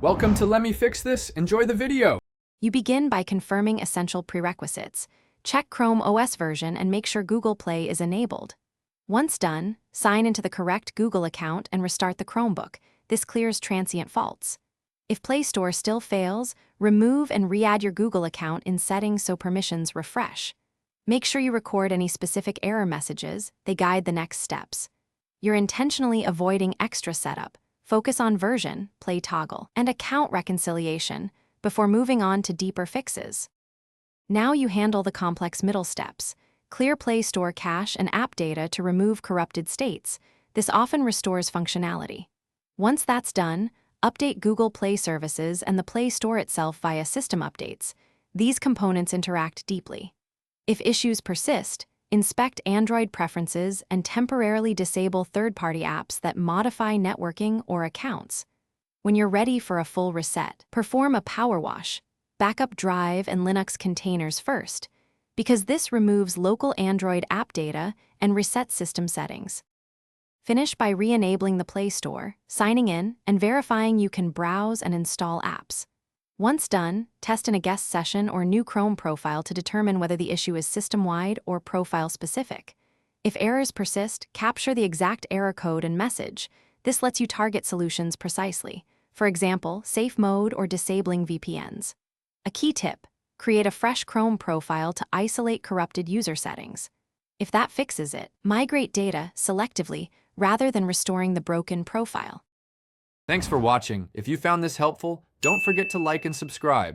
Welcome to Let Me Fix This. Enjoy the video. You begin by confirming essential prerequisites. Check Chrome OS version and make sure Google Play is enabled. Once done, sign into the correct Google account and restart the Chromebook. This clears transient faults. If Play Store still fails, remove and re-add your Google account in settings so permissions refresh. Make sure you record any specific error messages. They guide the next steps. You're intentionally avoiding extra setup. Focus on version, play toggle, and account reconciliation before moving on to deeper fixes. Now you handle the complex middle steps. Clear Play Store cache and app data to remove corrupted states. This often restores functionality. Once that's done, update Google Play services and the Play Store itself via system updates. These components interact deeply. If issues persist, inspect Android preferences and temporarily disable third-party apps that modify networking or accounts. When you're ready for a full reset, perform a power wash. Backup Drive and Linux containers first, because this removes local Android app data and resets system settings. Finish by re-enabling the Play Store, signing in, and verifying you can browse and install apps. Once done, test in a guest session or new Chrome profile to determine whether the issue is system-wide or profile-specific. If errors persist, capture the exact error code and message. This lets you target solutions precisely. For example, safe mode or disabling VPNs. A key tip: create a fresh Chrome profile to isolate corrupted user settings. If that fixes it, migrate data selectively rather than restoring the broken profile. Thanks for watching. If you found this helpful, don't forget to like and subscribe.